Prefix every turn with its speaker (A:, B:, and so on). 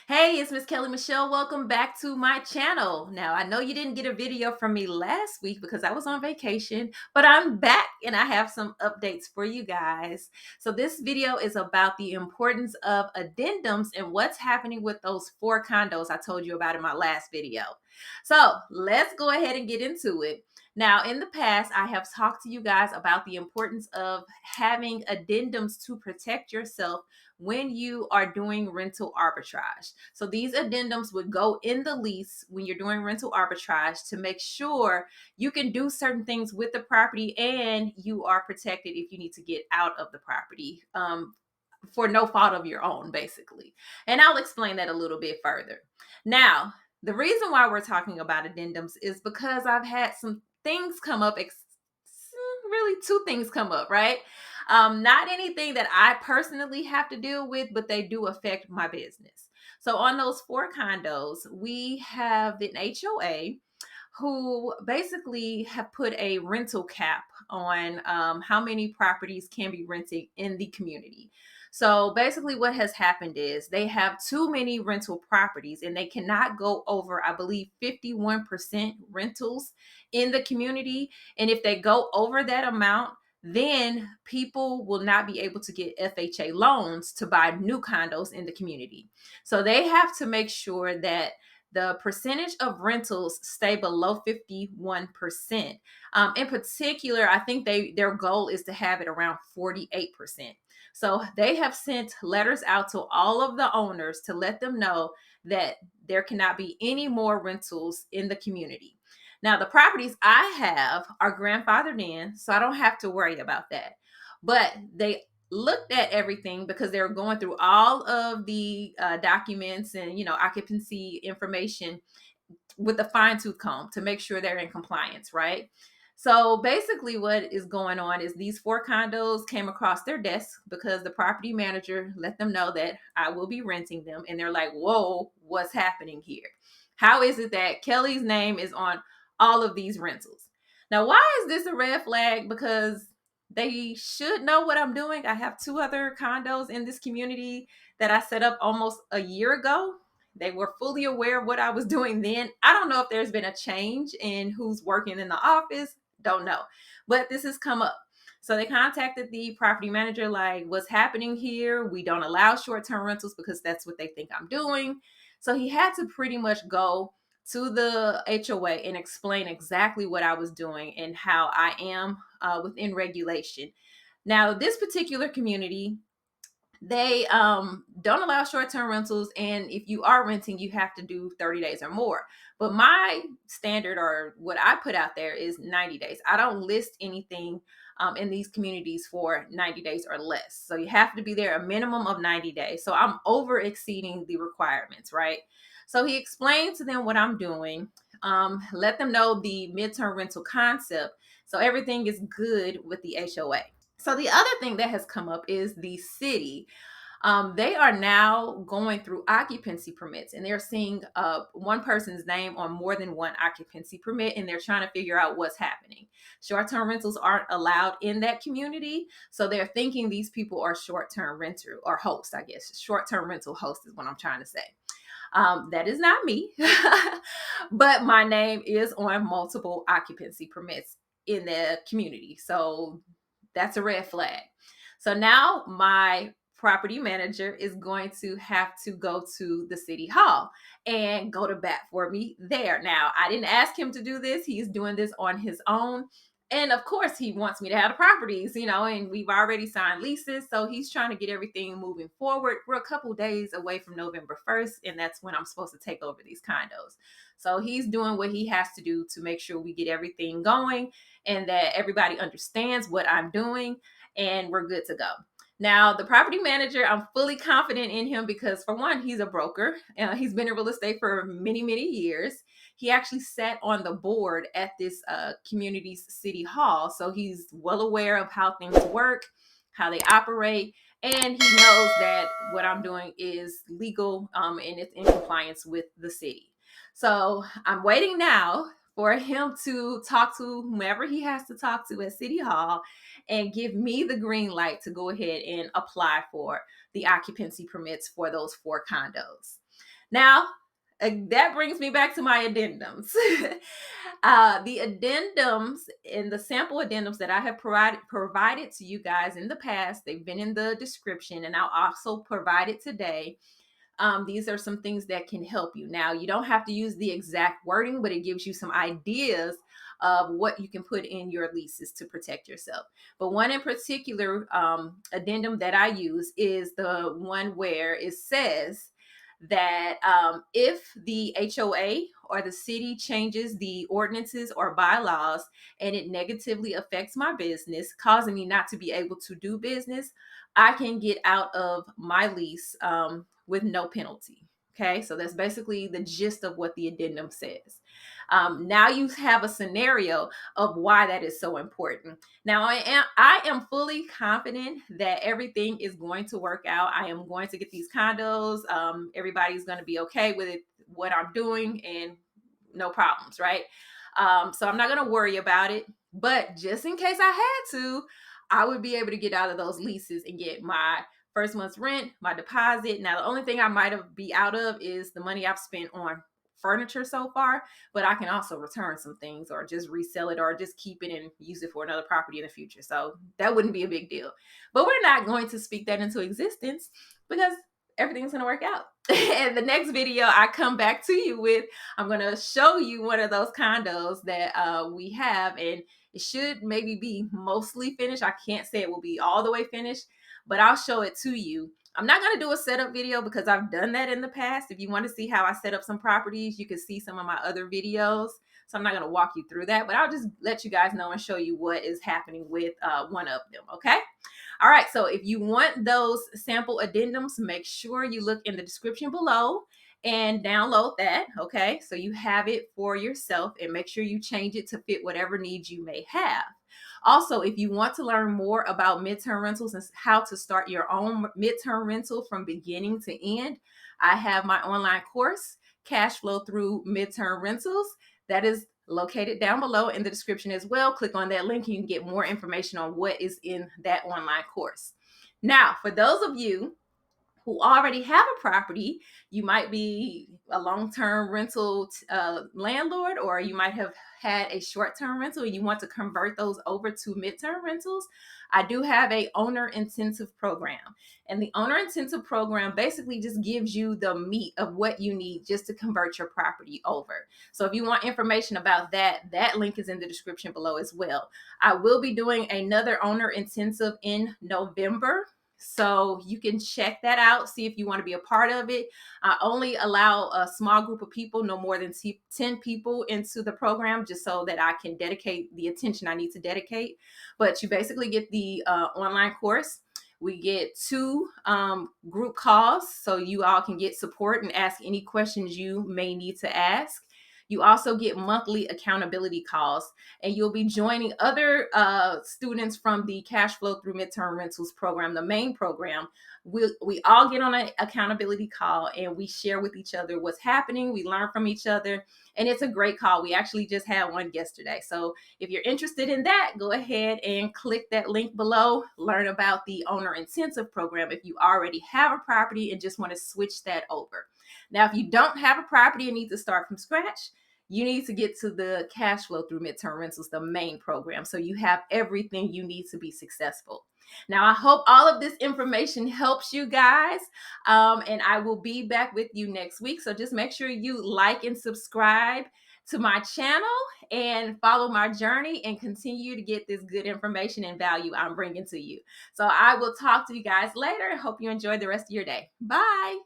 A: Hey, it's Miss Kelly Michelle. Welcome back to my channel. Now, I know you didn't get a video from me last week because I was on vacation, but I'm back and I have some updates for you guys. So this video is about the importance of addendums and what's happening with those 4 condos I told you about in my last video. So let's go ahead and get into it. Now, in the past, I have talked to you guys about the importance of having addendums to protect yourself when you are doing rental arbitrage. So these addendums would go in the lease when you're doing rental arbitrage to make sure you can do certain things with the property and you are protected if you need to get out of the property for no fault of your own, basically. And I'll explain that a little bit further. Now, the reason why we're talking about addendums is because I've had some things come up, really 2 things come up, right? Not anything that I personally have to deal with, but they do affect my business. So on those 4 condos, we have an HOA who basically have put a rental cap on how many properties can be rented in the community. So basically, what has happened is they have too many rental properties and they cannot go over, I believe, 51% rentals in the community. And if they go over that amount, then people will not be able to get FHA loans to buy new condos in the community. So they have to make sure that the percentage of rentals stay below 51%. In particular, I think their goal is to have it around 48%. So they have sent letters out to all of the owners to let them know that there cannot be any more rentals in the community. Now, the properties I have are grandfathered in, so I don't have to worry about that. But they looked at everything because they were going through all of the documents and occupancy information with a fine-tooth comb to make sure they're in compliance, right? So basically what is going on is these 4 condos came across their desk because the property manager let them know that I will be renting them, and they're like, whoa, what's happening here? How is it that Kelly's name is on all of these rentals? Now, why is this a red flag? Because they should know what I'm doing. I have 2 other condos in this community that I set up almost a year ago. They were fully aware of what I was doing then. I don't know if there's been a change in who's working in the office. Don't know. But this has come up. So they contacted the property manager, like, what's happening here? We don't allow short term rentals because that's what they think I'm doing. So he had to pretty much go to the HOA and explain exactly what I was doing and how I am within regulation. Now, this particular community, they don't allow short-term rentals, and if you are renting you have to do 30 days or more, but my standard, or what I put out there, is 90 days. I don't list anything in these communities for 90 days or less, so you have to be there a minimum of 90 days. So I'm over exceeding the requirements, right? So he explained to them what I'm doing, let them know the midterm rental concept, so everything is good with the HOA. So the other thing that has come up is the city. They are now going through occupancy permits, and they're seeing one person's name on more than one occupancy permit, and they're trying to figure out what's happening. Short-term rentals aren't allowed in that community, so they're thinking these people are short-term renter or hosts, I guess. Short-term rental host is what I'm trying to say. That is not me, but my name is on multiple occupancy permits in the community. So that's a red flag. So now my property manager is going to have to go to the city hall and go to bat for me there. Now, I didn't ask him to do this. He's doing this on his own. And of course, he wants me to have the properties, and we've already signed leases. So he's trying to get everything moving forward. We're a couple days away from November 1st, and that's when I'm supposed to take over these condos. So he's doing what he has to do to make sure we get everything going and that everybody understands what I'm doing, and we're good to go. Now, the property manager, I'm fully confident in him because, for one, he's a broker. He's been in real estate for many, many years. He actually sat on the board at this community's city hall. So he's well aware of how things work, how they operate, and he knows that what I'm doing is legal, and it's in compliance with the city. So I'm waiting now for him to talk to whomever he has to talk to at City Hall and give me the green light to go ahead and apply for the occupancy permits for those 4 condos. Now, that brings me back to my addendums. The addendums and the sample addendums that I have provided to you guys in the past, they've been in the description, and I'll also provide it today. These are some things that can help you. Now, you don't have to use the exact wording, but it gives you some ideas of what you can put in your leases to protect yourself. But one in particular addendum that I use is the one where it says that if the HOA or the city changes the ordinances or bylaws and it negatively affects my business, causing me not to be able to do business, I can get out of my lease with no penalty. Okay, so that's basically the gist of what the addendum says. Now you have a scenario of why that is so important. Now I am fully confident that everything is going to work out. I am going to get these condos. Everybody's going to be okay with it, what I'm doing, and no problems, right? So I'm not going to worry about it. But just in case I had to, I would be able to get out of those leases and get my first month's rent, my deposit. Now, the only thing I might have be out of is the money I've spent on furniture so far, but I can also return some things or just resell it or just keep it and use it for another property in the future. So that wouldn't be a big deal. But we're not going to speak that into existence because everything's going to work out. And the next video I come back to you with, I'm going to show you one of those condos that we have, and it should maybe be mostly finished. I can't say it will be all the way finished, but I'll show it to you. I'm not going to do a setup video because I've done that in the past. If you want to see how I set up some properties, you can see some of my other videos. So I'm not going to walk you through that, but I'll just let you guys know and show you what is happening with one of them, okay? All right, so if you want those sample addendums, make sure you look in the description below and download that, okay? So you have it for yourself, and make sure you change it to fit whatever needs you may have. Also, if you want to learn more about midterm rentals and how to start your own midterm rental from beginning to end, I have my online course, Cash Flow Through Midterm Rentals. That is located down below in the description as well. Click on that link and you can get more information on what is in that online course. Now, for those of you who already have a property, you might be a long-term rental landlord, or you might have had a short-term rental and you want to convert those over to midterm rentals. I do have a owner intensive program, and the owner intensive program basically just gives you the meat of what you need just to convert your property over. So if you want information about that, that link is in the description below as well. I will be doing another owner intensive in November, so you can check that out, see if you want to be a part of it. I only allow a small group of people, no more than 10 people into the program, just so that I can dedicate the attention I need to dedicate. But you basically get the online course. We get 2 group calls, so you all can get support and ask any questions you may need to ask. You also get monthly accountability calls, and you'll be joining other students from the Cash Flow Through Midterm Rentals program, the main program. We all get on an accountability call and we share with each other what's happening. We learn from each other, and it's a great call. We actually just had one yesterday. So if you're interested in that, go ahead and click that link below. Learn about the owner intensive program if you already have a property and just want to switch that over. Now, if you don't have a property and need to start from scratch, you need to get to the Cash Flow Through Midterm Rentals, the main program, so you have everything you need to be successful. Now, I hope all of this information helps you guys, and I will be back with you next week. So just make sure you like and subscribe to my channel and follow my journey and continue to get this good information and value I'm bringing to you. So I will talk to you guys later. Hope you enjoy the rest of your day. Bye.